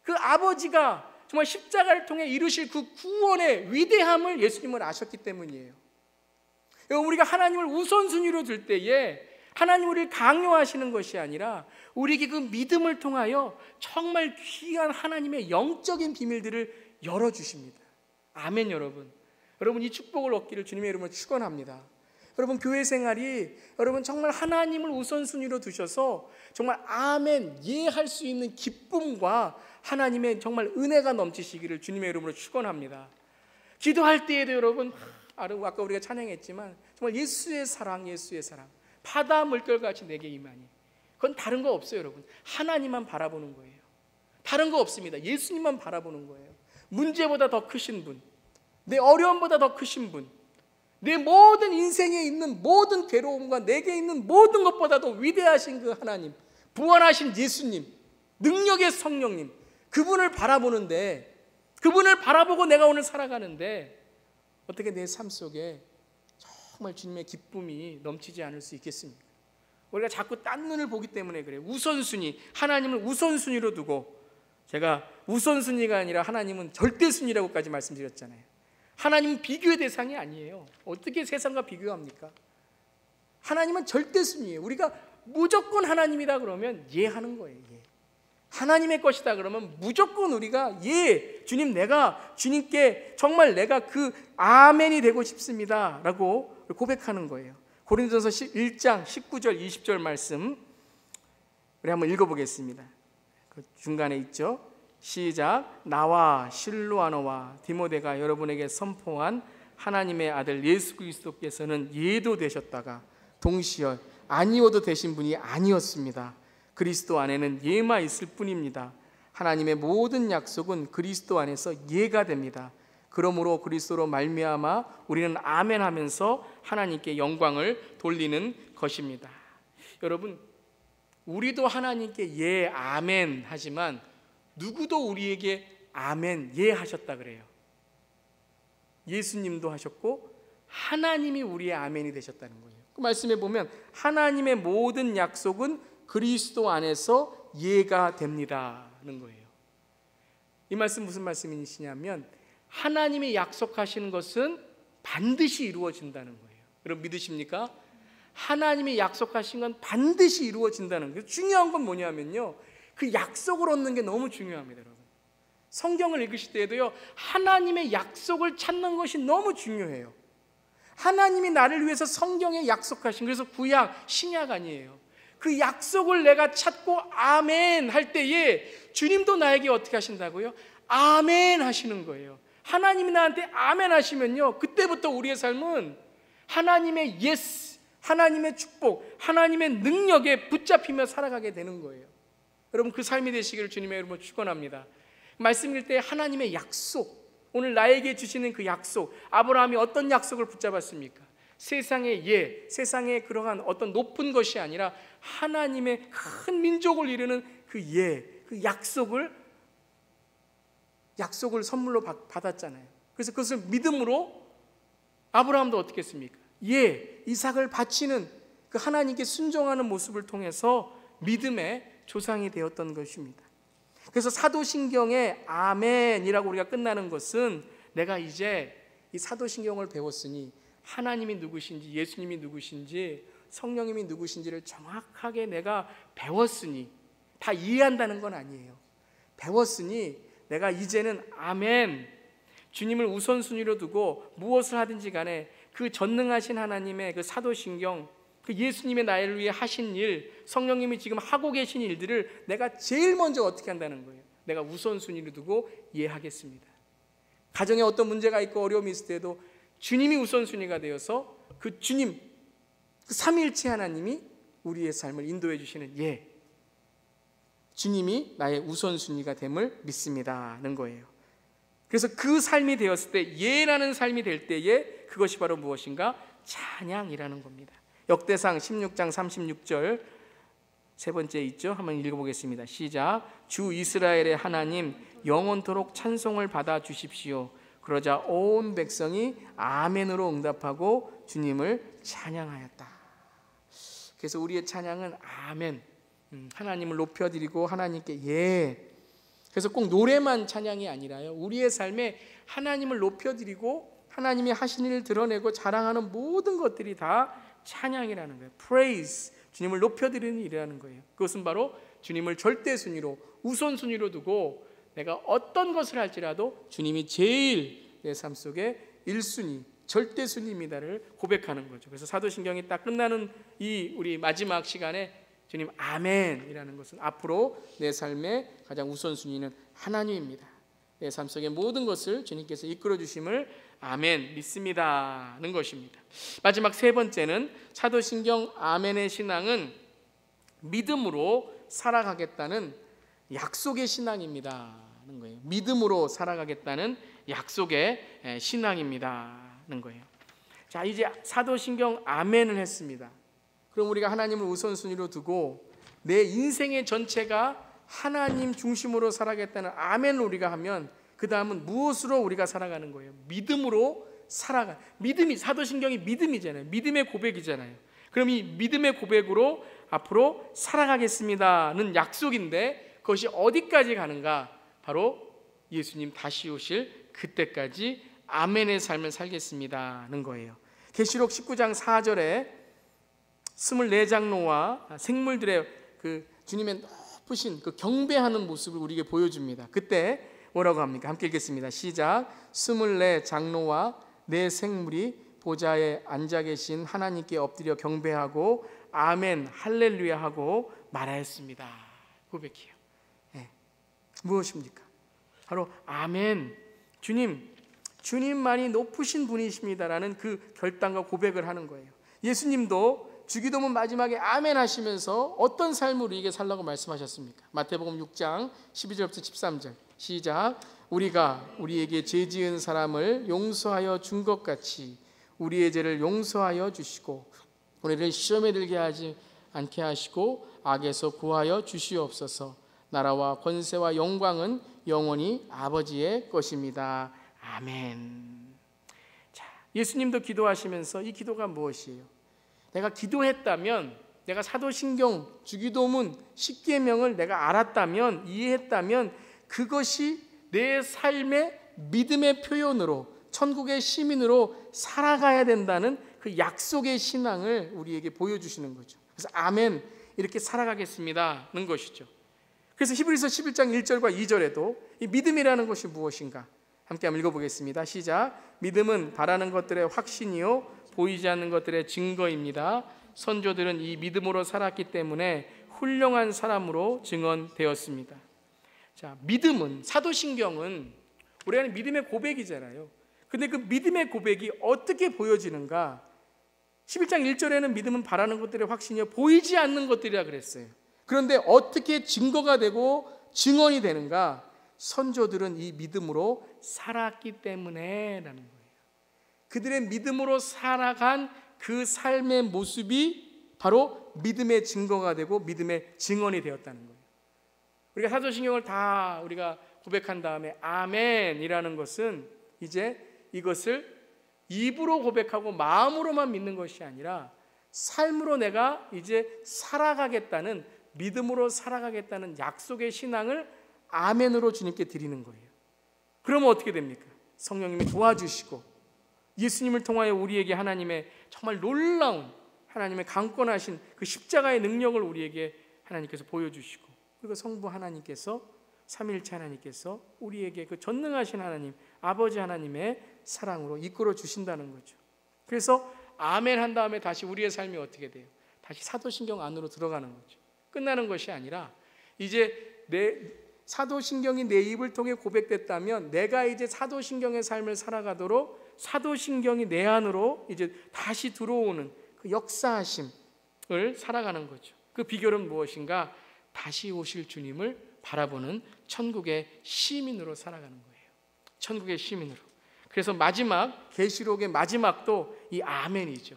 Speaker 1: 그 아버지가 정말 십자가를 통해 이루실 그 구원의 위대함을 예수님은 아셨기 때문이에요. 우리가 하나님을 우선순위로 둘 때에 하나님 우리를 강요하시는 것이 아니라 우리에게 그 믿음을 통하여 정말 귀한 하나님의 영적인 비밀들을 열어주십니다. 아멘. 여러분 이 축복을 얻기를 주님의 이름으로 축원합니다. 여러분, 교회 생활이 여러분 정말 하나님을 우선순위로 두셔서 정말 아멘 예할 수 있는 기쁨과 하나님의 정말 은혜가 넘치시기를 주님의 이름으로 축원합니다. 기도할 때에도 여러분 아까 우리가 찬양했지만 정말 예수의 사랑 바다 물결같이 내게 임하니, 그건 다른 거 없어요. 여러분, 하나님만 바라보는 거예요. 다른 거 없습니다. 예수님만 바라보는 거예요. 문제보다 더 크신 분, 내 어려움보다 더 크신 분, 내 모든 인생에 있는 모든 괴로움과 내게 있는 모든 것보다도 위대하신 그 하나님, 부활하신 예수님, 능력의 성령님, 그분을 바라보는데, 그분을 바라보고 내가 오늘 살아가는데 어떻게 내 삶 속에 정말 주님의 기쁨이 넘치지 않을 수 있겠습니까? 우리가 자꾸 딴 눈을 보기 때문에 그래요. 우선순위, 하나님을 우선순위로 두고, 제가 우선순위가 아니라 하나님은 절대순위라고까지 말씀드렸잖아요. 하나님은 비교의 대상이 아니에요. 어떻게 세상과 비교합니까? 하나님은 절대순위예요. 우리가 무조건 하나님이다 그러면 예하는 거예요. 예. 하나님의 것이다 그러면 무조건 우리가 예, 주님, 내가 주님께 정말 내가 그 아멘이 되고 싶습니다 라고 고백하는 거예요. 고린도전서 1장 19절 20절 말씀 우리 한번 읽어보겠습니다. 그 중간에 있죠. 시작. 나와 실로아노와 디모데가 여러분에게 선포한 하나님의 아들 예수 그리스도께서는 예도 되셨다가 동시에 아니어도 되신 분이 아니었습니다. 그리스도 안에는 예만 있을 뿐입니다. 하나님의 모든 약속은 그리스도 안에서 예가 됩니다. 그러므로 그리스도로 말미암아 우리는 아멘 하면서 하나님께 영광을 돌리는 것입니다. 여러분, 우리도 하나님께 예 아멘 하지만 누구도 우리에게 아멘 예 하셨다 그래요. 예수님도 하셨고 하나님이 우리의 아멘이 되셨다는 거예요. 그 말씀에 보면 하나님의 모든 약속은 그리스도 안에서 예가 됩니다는 거예요. 이 말씀 무슨 말씀이시냐면 하나님이 약속하시는 것은 반드시 이루어진다는 거예요. 여러분 믿으십니까? 하나님이 약속하신 건 반드시 이루어진다는 거예요. 중요한 건 뭐냐면요, 그 약속을 얻는 게 너무 중요합니다. 여러분, 성경을 읽으실 때에도요, 하나님의 약속을 찾는 것이 너무 중요해요. 하나님이 나를 위해서 성경에 약속하신, 그래서 구약, 신약 아니에요. 그 약속을 내가 찾고 아멘 할 때에 주님도 나에게 어떻게 하신다고요? 아멘 하시는 거예요. 하나님이 나한테 아멘 하시면요, 그때부터 우리의 삶은 하나님의 예스, 하나님의 축복, 하나님의 능력에 붙잡히며 살아가게 되는 거예요. 여러분, 그 삶이 되시기를 주님의 이름으로 축원합니다. 말씀 읽을 때 하나님의 약속, 오늘 나에게 주시는 그 약속, 아브라함이 어떤 약속을 붙잡았습니까? 세상의 예, 세상의 그러한 어떤 높은 것이 아니라 하나님의 큰 민족을 이루는 그 예, 그 약속을 선물로 받았잖아요. 그래서 그것을 믿음으로 아브라함도 어떻게 했습니까? 예, 이삭을 바치는 그 하나님께 순종하는 모습을 통해서 믿음의 조상이 되었던 것입니다. 그래서 사도신경의 아멘이라고 우리가 끝나는 것은 내가 이제 이 사도신경을 배웠으니 하나님이 누구신지, 예수님이 누구신지, 성령님이 누구신지를 정확하게 내가 배웠으니, 다 이해한다는 건 아니에요. 배웠으니 내가 이제는 아멘, 주님을 우선순위로 두고 무엇을 하든지 간에 그 전능하신 하나님의 그 사도신경, 그 예수님의 나를 위해 하신 일, 성령님이 지금 하고 계신 일들을 내가 제일 먼저 어떻게 한다는 거예요? 내가 우선순위로 두고 이해하겠습니다. 가정에 어떤 문제가 있고 어려움이 있을 때도 주님이 우선순위가 되어서 그 주님, 그 삼위일체 하나님이 우리의 삶을 인도해 주시는 예, 주님이 나의 우선순위가 됨을 믿습니다는 거예요. 그래서 그 삶이 되었을 때, 예라는 삶이 될 때에 그것이 바로 무엇인가? 찬양이라는 겁니다. 역대상 16장 36절 세 번째 있죠? 한번 읽어보겠습니다. 시작. 주 이스라엘의 하나님 영원토록 찬송을 받아 주십시오. 그러자 온 백성이 아멘으로 응답하고 주님을 찬양하였다. 그래서 우리의 찬양은 아멘, 하나님을 높여드리고 하나님께 예. 그래서 꼭 노래만 찬양이 아니라요, 우리의 삶에 하나님을 높여드리고 하나님이 하신 일을 드러내고 자랑하는 모든 것들이 다 찬양이라는 거예요. praise, 주님을 높여드리는 일이라는 거예요. 그것은 바로 주님을 절대순위로, 우선순위로 두고 내가 어떤 것을 할지라도 주님이 제일 내 삶 속에 1순위, 절대순위입니다를 고백하는 거죠. 그래서 사도신경이 딱 끝나는 이 우리 마지막 시간에 주님 아멘이라는 것은 앞으로 내 삶의 가장 우선순위는 하나님입니다. 내 삶 속의 모든 것을 주님께서 이끌어 주심을 아멘 믿습니다는 것입니다. 마지막 세 번째는 사도신경 아멘의 신앙은 믿음으로 살아가겠다는 약속의 신앙입니다는 거예요. 믿음으로 살아가겠다는 약속의 신앙입니다는 거예요. 자, 이제 사도신경 아멘을 했습니다. 그럼 우리가 하나님을 우선순위로 두고 내 인생의 전체가 하나님 중심으로 살아가겠다는 아멘을 우리가 하면 그 다음은 무엇으로 우리가 살아가는 거예요? 믿음으로 살아가. 믿음이, 사도신경이 믿음이잖아요. 믿음의 고백이잖아요. 그럼 이 믿음의 고백으로 앞으로 살아가겠습니다는 약속인데 그것이 어디까지 가는가? 바로 예수님 다시 오실 그때까지 아멘의 삶을 살겠습니다는 거예요. 계시록 19장 4절에 24장로와 생물들의 그 주님의 높으신 그 경배하는 모습을 우리에게 보여줍니다. 그때 뭐라고 합니까? 함께 읽겠습니다. 시작. 24장로와 네 생물이 보좌에 앉아 계신 하나님께 엎드려 경배하고 아멘 할렐루야 하고 말하였습니다. 고백해요. 네. 무엇입니까? 바로 아멘, 주님만이 높으신 분이십니다라는 그 결단과 고백을 하는 거예요. 예수님도 주기도문 마지막에 아멘 하시면서 어떤 삶을 우리에게 살라고 말씀하셨습니까? 마태복음 6장 12절부터 13절 시작. 우리가 우리에게 죄 지은 사람을 용서하여 준 것 같이 우리의 죄를 용서하여 주시고 우리를 시험에 들게 하지 않게 하시고 악에서 구하여 주시옵소서. 나라와 권세와 영광은 영원히 아버지의 것입니다. 아멘. 자, 예수님도 기도하시면서 이 기도가 무엇이에요? 내가 기도했다면, 내가 사도신경, 주기도문, 십계명을 내가 알았다면, 이해했다면 그것이 내 삶의 믿음의 표현으로, 천국의 시민으로 살아가야 된다는 그 약속의 신앙을 우리에게 보여주시는 거죠. 그래서 아멘, 이렇게 살아가겠습니다는 것이죠. 그래서 히브리서 11장 1절과 2절에도 이 믿음이라는 것이 무엇인가 함께 한번 읽어보겠습니다. 시작. 믿음은 바라는 것들의 확신이요 보이지 않는 것들의 증거입니다. 선조들은 이 믿음으로 살았기 때문에 훌륭한 사람으로 증언되었습니다. 자, 믿음은, 사도신경은 우리가 믿음의 고백이잖아요. 근데 그 믿음의 고백이 어떻게 보여지는가? 11장 1절에는 믿음은 바라는 것들의 확신이요 보이지 않는 것들이라 그랬어요. 그런데 어떻게 증거가 되고 증언이 되는가? 선조들은 이 믿음으로 살았기 때문에 라는 거예요. 그들의 믿음으로 살아간 그 삶의 모습이 바로 믿음의 증거가 되고 믿음의 증언이 되었다는 거예요. 우리가 사도신경을 다 우리가 고백한 다음에 아멘이라는 것은 이제 이것을 입으로 고백하고 마음으로만 믿는 것이 아니라 삶으로 내가 이제 살아가겠다는, 믿음으로 살아가겠다는 약속의 신앙을 아멘으로 주님께 드리는 거예요. 그러면 어떻게 됩니까? 성령님이 도와주시고 예수님을 통하여 우리에게 하나님의 정말 놀라운, 하나님의 강권하신 그 십자가의 능력을 우리에게 하나님께서 보여주시고, 그리고 성부 하나님께서, 삼위일체 하나님께서 우리에게 그 전능하신 하나님, 아버지 하나님의 사랑으로 이끌어 주신다는 거죠. 그래서 아멘 한 다음에 다시 우리의 삶이 어떻게 돼요? 다시 사도신경 안으로 들어가는 거죠. 끝나는 것이 아니라 이제 사도신경이 내 입을 통해 고백됐다면 내가 이제 사도신경의 삶을 살아가도록 사도신경이 내 안으로 이제 다시 들어오는 그 역사하심을 살아가는 거죠. 그 비결은 무엇인가? 다시 오실 주님을 바라보는 천국의 시민으로 살아가는 거예요. 천국의 시민으로. 그래서 마지막, 계시록의 마지막도 이 아멘이죠.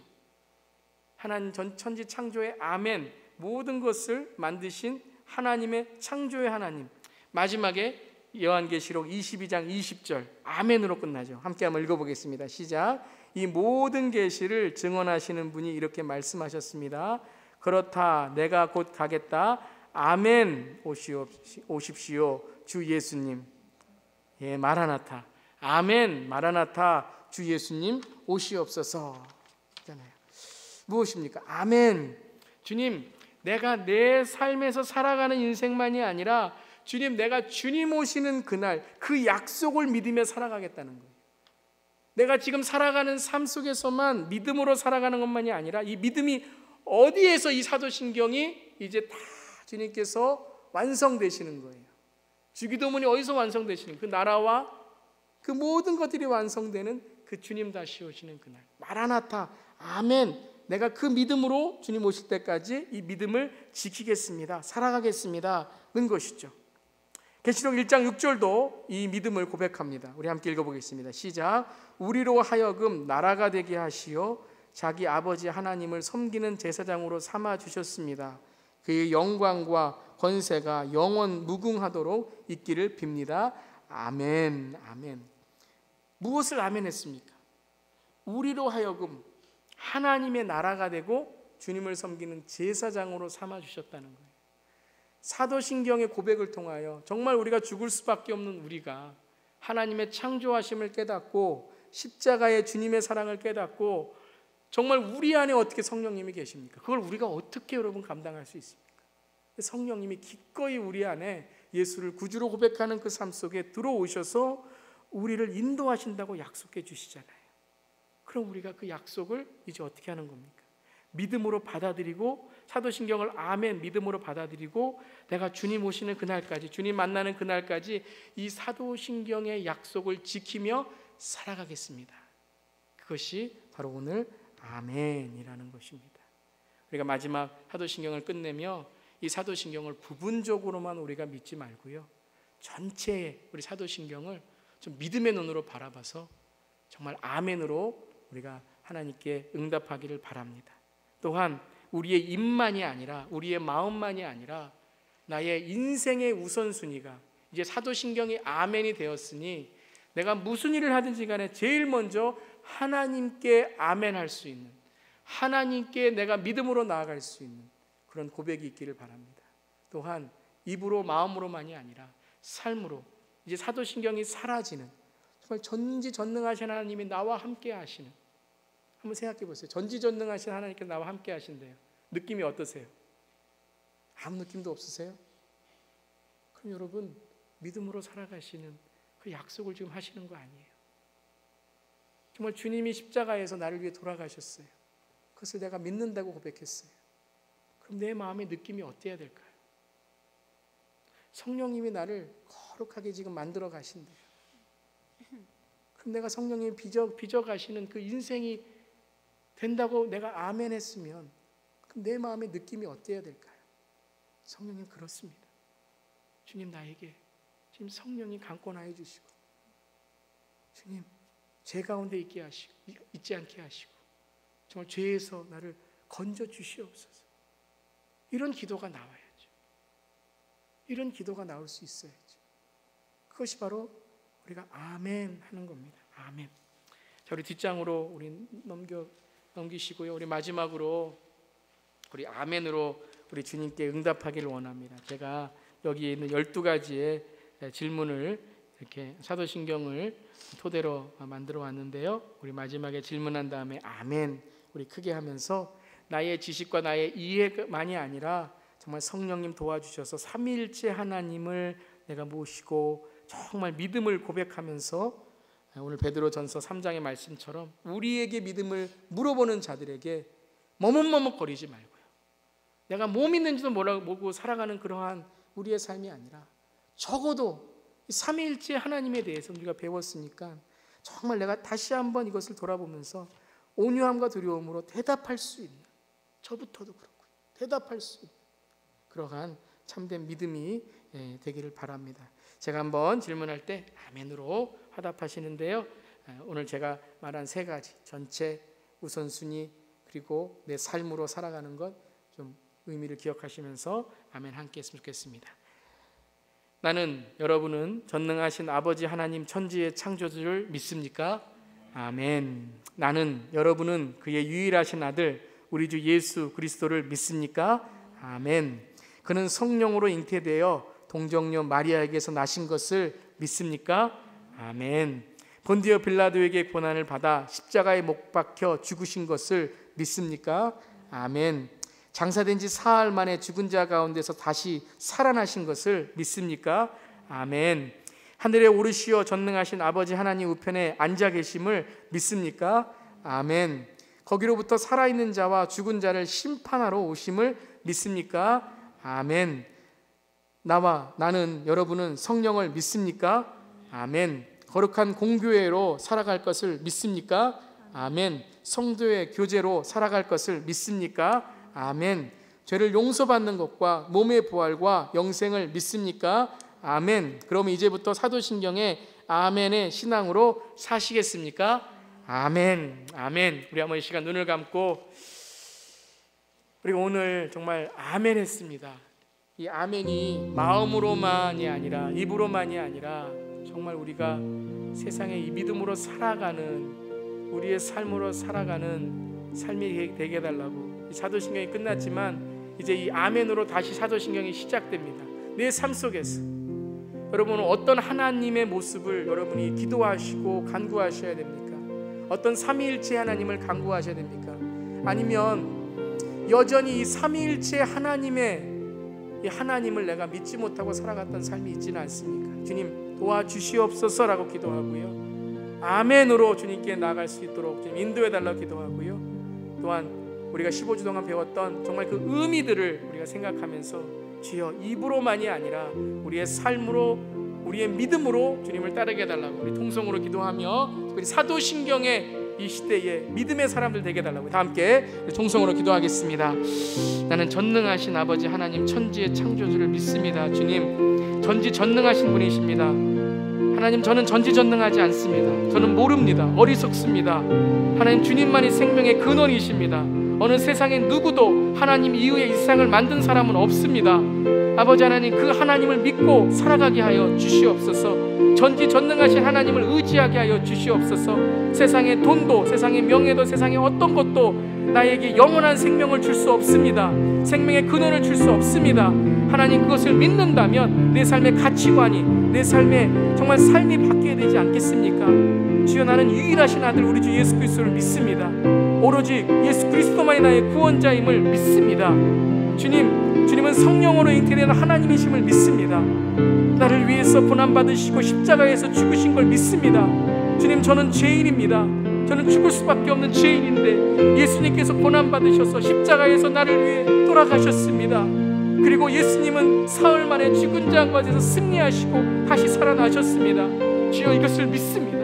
Speaker 1: 하나님 천지 창조의 아멘, 모든 것을 만드신 하나님의 창조의 하나님. 마지막에 요한계시록 22장 20절 아멘으로 끝나죠. 함께 한번 읽어보겠습니다. 시작. 이 모든 계시를 증언하시는 분이 이렇게 말씀하셨습니다. 그렇다, 내가 곧 가겠다. 아멘. 오십시오 주 예수님. 예, 마라나타. 아멘. 마라나타. 주 예수님 오시옵소서. 있잖아요. 무엇입니까? 아멘. 주님, 내가 내 삶에서 살아가는 인생만이 아니라 주님, 내가 주님 오시는 그날 그 약속을 믿으며 살아가겠다는 거예요. 내가 지금 살아가는 삶 속에서만 믿음으로 살아가는 것만이 아니라 이 믿음이 어디에서 이 사도신경이 이제 다 주님께서 완성되시는 거예요. 주기도문이 어디서 완성되시는, 그 나라와 그 모든 것들이 완성되는 그 주님 다시 오시는 그날. 마라나타. 아멘. 내가 그 믿음으로 주님 오실 때까지 이 믿음을 지키겠습니다. 살아가겠습니다는 것이죠. 계시록 1장 6절도 이 믿음을 고백합니다. 우리 함께 읽어보겠습니다. 시작. 우리로 하여금 나라가 되게 하시어 자기 아버지 하나님을 섬기는 제사장으로 삼아 주셨습니다. 그의 영광과 권세가 영원 무궁하도록 있기를 빕니다. 아멘. 아멘. 무엇을 아멘했습니까? 우리로 하여금 하나님의 나라가 되고 주님을 섬기는 제사장으로 삼아 주셨다는 거예요. 사도신경의 고백을 통하여 정말 우리가 죽을 수밖에 없는 우리가 하나님의 창조하심을 깨닫고 십자가의 주님의 사랑을 깨닫고 정말 우리 안에 어떻게 성령님이 계십니까? 그걸 우리가 어떻게 여러분 감당할 수 있습니까? 성령님이 기꺼이 우리 안에 예수를 구주로 고백하는 그 삶 속에 들어오셔서 우리를 인도하신다고 약속해 주시잖아요. 그럼 우리가 그 약속을 이제 어떻게 하는 겁니까? 믿음으로 받아들이고 사도신경을 아멘 믿음으로 받아들이고 내가 주님 오시는 그날까지, 주님 만나는 그날까지 이 사도신경의 약속을 지키며 살아가겠습니다. 그것이 바로 오늘 아멘이라는 것입니다. 우리가 마지막 사도신경을 끝내며 이 사도신경을 부분적으로만 우리가 믿지 말고요, 전체의 우리 사도신경을 좀 믿음의 눈으로 바라봐서 정말 아멘으로 우리가 하나님께 응답하기를 바랍니다. 또한 우리의 입만이 아니라, 우리의 마음만이 아니라 나의 인생의 우선순위가 이제 사도신경이 아멘이 되었으니 내가 무슨 일을 하든지 간에 제일 먼저 하나님께 아멘할 수 있는, 하나님께 내가 믿음으로 나아갈 수 있는 그런 고백이 있기를 바랍니다. 또한 입으로 마음으로만이 아니라 삶으로 이제 사도신경이 사라지는, 정말 전지전능하신 하나님이 나와 함께 하시는, 한번 생각해 보세요. 전지전능하신 하나님께서 나와 함께 하신대요. 느낌이 어떠세요? 아무 느낌도 없으세요? 그럼 여러분 믿음으로 살아가시는 그 약속을 지금 하시는 거 아니에요? 정말 주님이 십자가에서 나를 위해 돌아가셨어요. 그것을 내가 믿는다고 고백했어요. 그럼 내 마음의 느낌이 어때야 될까요? 성령님이 나를 거룩하게 지금 만들어 가신대요. 그럼 내가 성령님이 빚어 가시는 그 인생이 된다고 내가 아멘 했으면 그럼 내 마음의 느낌이 어때야 될까요? 성령님 그렇습니다. 주님 나에게 지금 성령이 강권하여 주시고, 주님 죄 가운데 있지 않게 하시고 정말 죄에서 나를 건져 주시옵소서. 이런 기도가 나와야죠. 이런 기도가 나올 수 있어야죠. 그것이 바로 우리가 아멘 하는 겁니다. 아멘. 자, 우리 뒷장으로 우리 넘기시고요. 우리 마지막으로 우리 아멘으로 우리 주님께 응답하기를 원합니다. 제가 여기 있는 12가지의 질문을 이렇게 사도신경을 토대로 만들어 왔는데요. 우리 마지막에 질문한 다음에 아멘 우리 크게 하면서 나의 지식과 나의 이해만이 아니라 정말 성령님 도와주셔서 삼위일체 하나님을 내가 모시고 정말 믿음을 고백하면서 오늘 베드로전서 3장의 말씀처럼 우리에게 믿음을 물어보는 자들에게 머뭇머뭇거리지 말고요, 내가 뭐 믿는지도 모르고 살아가는 그러한 우리의 삶이 아니라 적어도 삼위일체 하나님에 대해서 우리가 배웠으니까 정말 내가 다시 한번 이것을 돌아보면서 온유함과 두려움으로 대답할 수 있는, 저부터도 그렇고요, 대답할 수 있는 그러한 참된 믿음이 되기를 바랍니다. 제가 한번 질문할 때 아멘으로 화답하시는데요, 오늘 제가 말한 3가지 전체 우선순위 그리고 내 삶으로 살아가는 것 좀 의미를 기억하시면서 아멘 함께 했으면 좋겠습니다. 나는 여러분은 전능하신 아버지 하나님 천지의 창조주를 믿습니까? 아멘. 나는 여러분은 그의 유일하신 아들 우리 주 예수 그리스도를 믿습니까? 아멘. 그는 성령으로 잉태되어 동정녀 마리아에게서 나신 것을 믿습니까? 아멘. 본디오 빌라도에게 고난을 받아 십자가에 못 박혀 죽으신 것을 믿습니까? 아멘. 장사된 지 사흘 만에 죽은 자 가운데서 다시 살아나신 것을 믿습니까? 아멘. 하늘에 오르시어 전능하신 아버지 하나님 우편에 앉아 계심을 믿습니까? 아멘. 거기로부터 살아있는 자와 죽은 자를 심판하러 오심을 믿습니까? 아멘. 나는 여러분은 성령을 믿습니까? 아멘. 거룩한 공교회로 살아갈 것을 믿습니까? 아멘. 성도의 교제로 살아갈 것을 믿습니까? 아멘. 죄를 용서받는 것과 몸의 부활과 영생을 믿습니까? 아멘. 그럼 이제부터 사도신경의 아멘의 신앙으로 사시겠습니까? 아멘. 아멘. 우리 한번 이 시간 눈을 감고 우리가 오늘 정말 아멘 했습니다. 이 아멘이 마음으로만이 아니라 입으로만이 아니라 정말 우리가 세상에 이 믿음으로 살아가는, 우리의 삶으로 살아가는 삶이 되게 해달라고. 이 사도신경이 끝났지만 이제 이 아멘으로 다시 사도신경이 시작됩니다. 내 삶 속에서 여러분은 어떤 하나님의 모습을 여러분이 기도하시고 간구하셔야 됩니까? 어떤 삼위일체 하나님을 간구하셔야 됩니까? 아니면 여전히 이 삼위일체 하나님의 이 하나님을 내가 믿지 못하고 살아갔던 삶이 있지는 않습니까? 주님 도와주시옵소서라고 기도하고요, 아멘으로 주님께 나아갈 수 있도록 좀 인도해달라고 기도하고요, 또한 우리가 15주 동안 배웠던 정말 그 의미들을 우리가 생각하면서 주여 입으로만이 아니라 우리의 삶으로, 우리의 믿음으로 주님을 따르게 해달라고 우리 통성으로 기도하며 특별히 사도신경의 이 시대에 믿음의 사람들 되게 해달라고 다 함께 통성으로 기도하겠습니다. 나는 전능하신 아버지 하나님, 천지의 창조주를 믿습니다. 주님, 전지전능하신 분이십니다. 하나님, 저는 전지전능하지 않습니다. 저는 모릅니다. 어리석습니다. 하나님, 주님만이 생명의 근원이십니다. 어느 세상에 누구도 하나님 이후에 이 세상을 만든 사람은 없습니다. 아버지 하나님, 그 하나님을 믿고 살아가게 하여 주시옵소서. 전지전능하신 하나님을 의지하게 하여 주시옵소서. 세상의 돈도, 세상의 명예도, 세상의 어떤 것도 나에게 영원한 생명을 줄 수 없습니다. 생명의 근원을 줄 수 없습니다. 하나님, 그것을 믿는다면 내 삶의 가치관이, 내 삶의 정말 삶이 바뀌어야 되지 않겠습니까? 주여, 나는 유일하신 아들 우리 주 예수 그리스도를 믿습니다. 오로지 예수 그리스도만이 나의 구원자임을 믿습니다. 주님은 성령으로 잉태된 하나님이심을 믿습니다. 나를 위해서 고난받으시고 십자가에서 죽으신 걸 믿습니다. 주님, 저는 죄인입니다. 저는 죽을 수밖에 없는 죄인인데 예수님께서 고난받으셔서 십자가에서 나를 위해 돌아가셨습니다. 그리고 예수님은 사흘 만에 죽은 자 가운데서 승리하시고 다시 살아나셨습니다. 주여, 이것을 믿습니다.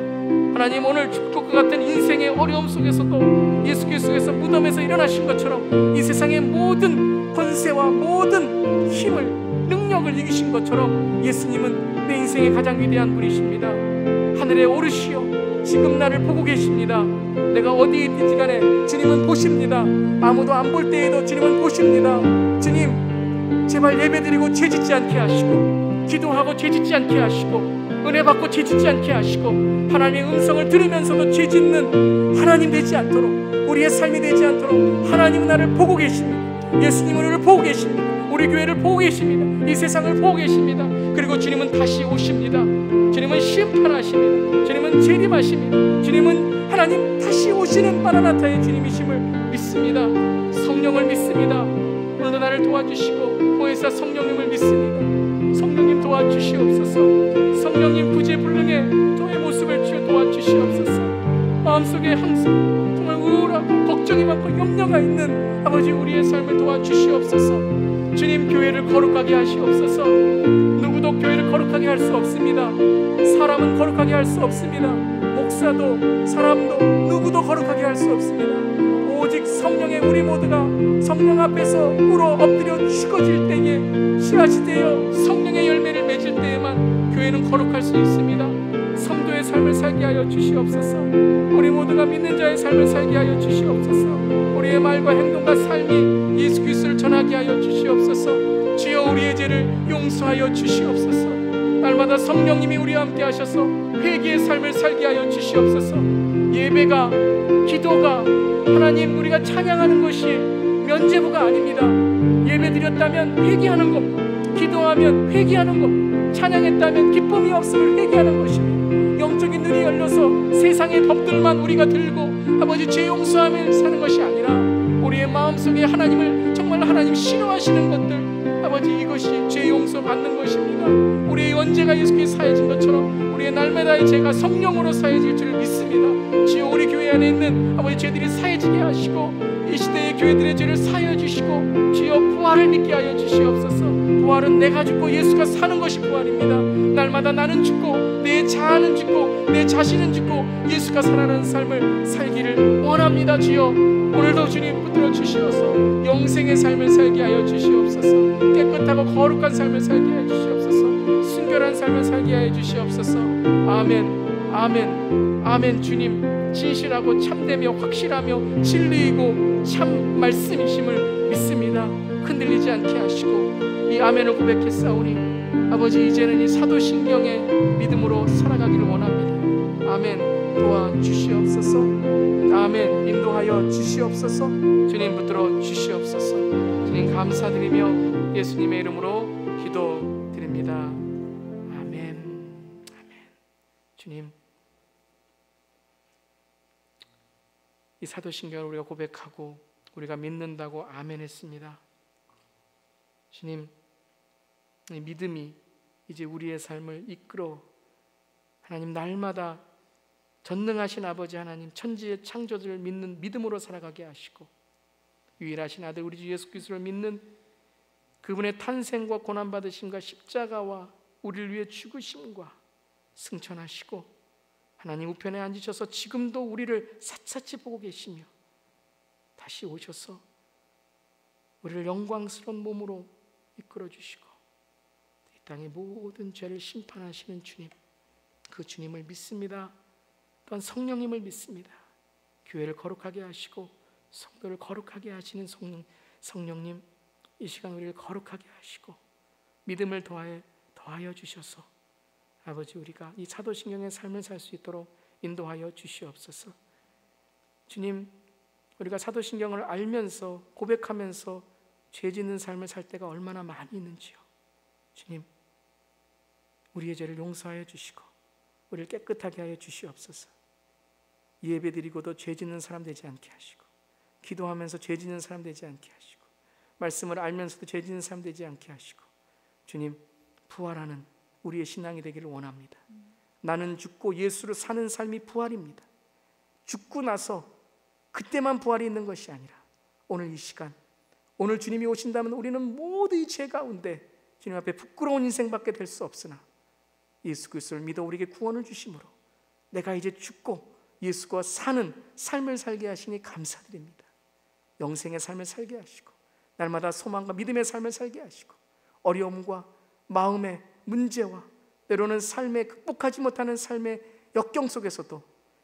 Speaker 1: 하나님, 오늘 죽을 것 같은 인생의 어려움 속에서도 예수 그리스도께서 무덤에서 일어나신 것처럼 이 세상의 모든 권세와 모든 힘을, 능력을 이기신 것처럼 예수님은 내 인생의 가장 위대한 분이십니다. 하늘에 오르시어 지금 나를 보고 계십니다. 내가 어디에 있든지 간에 주님은 보십니다. 아무도 안 볼 때에도 주님은 보십니다. 주님, 제발 예배드리고 죄짓지 않게 하시고, 기도하고 죄짓지 않게 하시고, 은혜 받고 죄짓지 않게 하시고, 하나님의 음성을 들으면서도 죄짓는 하나님 되지 않도록, 우리의 삶이 되지 않도록 하나님은 나를 보고 계십니다. 예수님은 우리를 보고 계십니다. 우리 교회를 보고 계십니다. 이 세상을 보고 계십니다. 그리고 주님은 다시 오십니다. 주님은 심판하십니다. 주님은 재림하십니다. 주님은 하나님 다시 오시는 마라나타의 주님이심을 믿습니다. 성령을 믿습니다. 오늘도 나를 도와주시고 보혜사 성령님을 믿습니다. 성령님 도와주시옵소서. 성령님 구제불능의 저의 모습을 주여 도와주시옵소서. 마음속에 항상 정말 우울하고 걱정이 많고 염려가 있는 아버지, 우리의 삶을 도와주시옵소서. 주님, 교회를 거룩하게 하시옵소서. 누구도 교회를 거룩하게 할 수 없습니다. 사람은 거룩하게 할 수 없습니다. 목사도 사람도 누구도 거룩하게 할 수 없습니다. 오직 성령의 우리 모두가 성령 앞에서 울어 엎드려 죽어질 때에, 씨앗이 되어 성령의 열매를 맺을 때에만 교회는 거룩할 수 있습니다. 성도의 삶을 살게 하여 주시옵소서. 우리 모두가 믿는 자의 삶을 살게 하여 주시옵소서. 우리의 말과 행동과 삶이 예수 그리스도를 전하게 하여 주시옵소서. 주여, 우리의 죄를 용서하여 주시옵소서. 날마다 성령님이 우리와 함께 하셔서 회개의 삶을 살게 하여 주시옵소서. 예배가, 기도가, 하나님, 우리가 찬양하는 것이 면죄부가 아닙니다. 예배 드렸다면 회개하는 것, 기도하면 회개하는 것, 찬양했다면 기쁨이 없음을 회개하는 것입니다. 영적인 눈이 열려서 세상의 법들만 우리가 들고 아버지 죄 용서하며 사는 것이 아니라 우리의 마음속에 하나님을 정말 하나님 싫어하시는 것들, 아버지, 이것이 죄 용서 받는 것입니다. 우리의 원죄가 예수께 사해진 것처럼 우리의 날마다의 죄가 성령으로 사해질 줄 믿습니다. 주여, 우리 교회 안에 있는 아버지 죄들이 사해지게 하시고 이 시대의 교회들의 죄를 사하여 주시고, 주여, 부활을 믿게 하여 주시옵소서. 부활은 내가 죽고 예수가 사는 것이 부활입니다. 날마다 나는 죽고 내 자아는 죽고 내 자신은 죽고 예수가 살아나는 삶을 살기를 원합니다. 주여, 오늘도 주님 붙들어 주시옵소서. 영생의 삶을 살게 하여 주시옵소서. 깨끗하고 거룩한 삶을 살게 하여 주시옵소서. 순결한 삶을 살게 하여 주시옵소서. 아멘, 아멘, 아멘. 주님, 진실하고 참되며 확실하며 진리이고 참 말씀이심을 믿습니다. 흔들리지 않게 하시고 이 아멘을 고백했사오니 아버지, 이제는 이 사도신경의 믿음으로 살아가기를 원합니다. 아멘. 도와주시옵소서. 아멘. 인도하여 주시옵소서. 주님, 붙들어 주시옵소서. 주님, 감사드리며 예수님의 이름으로 기도드립니다. 아멘. 아멘. 주님, 이 사도신경을 우리가 고백하고 우리가 믿는다고 아멘 했습니다. 주님, 이 믿음이 이제 우리의 삶을 이끌어 하나님 날마다 전능하신 아버지 하나님, 천지의 창조주를 믿는 믿음으로 살아가게 하시고 유일하신 아들 우리 주 예수 그리스도를 믿는 그분의 탄생과 고난받으심과 십자가와 우리를 위해 죽으심과 승천하시고 하나님 우편에 앉으셔서 지금도 우리를 샅샅이 보고 계시며 다시 오셔서 우리를 영광스러운 몸으로 이끌어 주시고 이 땅의 모든 죄를 심판하시는 주님, 그 주님을 믿습니다. 또한 성령님을 믿습니다. 교회를 거룩하게 하시고 성도를 거룩하게 하시는 성령님, 이 시간 우리를 거룩하게 하시고 믿음을 더하여 주셔서 아버지 우리가 이 사도신경의 삶을 살 수 있도록 인도하여 주시옵소서. 주님, 우리가 사도신경을 알면서 고백하면서 죄 짓는 삶을 살 때가 얼마나 많이 있는지요. 주님, 우리의 죄를 용서하여 주시고 우리를 깨끗하게 하여 주시옵소서. 예배 드리고도 죄 짓는 사람 되지 않게 하시고, 기도하면서 죄 짓는 사람 되지 않게 하시고, 말씀을 알면서도 죄 짓는 사람 되지 않게 하시고, 주님, 부활하는 우리의 신앙이 되기를 원합니다. 나는 죽고 예수를 사는 삶이 부활입니다. 죽고 나서 그때만 부활이 있는 것이 아니라 오늘 이 시간, 오늘 주님이 오신다면 우리는 모두 이 죄 가운데 주님 앞에 부끄러운 인생밖에 될 수 없으나 예수 그리스도를 믿어 우리에게 구원을 주심으로 내가 이제 죽고 예수와 사는 삶을 살게 하시니 감사드립니다. 영생의 삶을 살게 하시고 날마다 소망과 믿음의 삶을 살게 하시고 어려움과 마음의 문제와 때로는 삶에 극복하지 못하는 삶의 역경 속에서도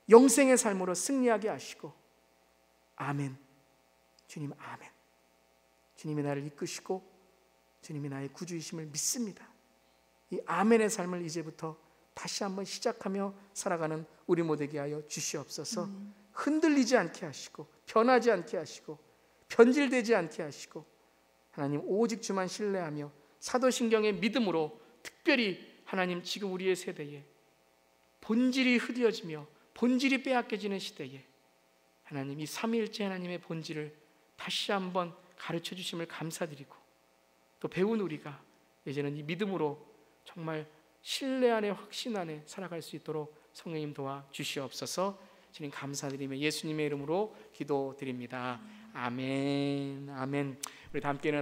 Speaker 1: 영생의 삶으로 승리하게 하시고, 아멘. 주님, 아멘. 주님이 나를 이끄시고 주님이 나의 구주이심을 믿습니다. 이 아멘의 삶을 이제부터 다시 한번 시작하며 살아가는 우리 모두에게 하여 주시옵소서. 흔들리지 않게 하시고 변하지 않게 하시고 변질되지 않게 하시고 하나님 오직 주만 신뢰하며 사도신경의 믿음으로 특별히 하나님 지금 우리의 세대에 본질이 흐려지며 본질이 빼앗겨지는 시대에 하나님 이 삼위일체 하나님의 본질을 다시 한번 가르쳐 주심을 감사드리고 또 배운 우리가 이제는 이 믿음으로 정말 신뢰 안에 확신 안에 살아갈 수 있도록 성령님 도와 주시옵소서. 주님 감사드리며 예수님의 이름으로 기도드립니다. 아멘. 아멘. 우리 다 함께 일어나서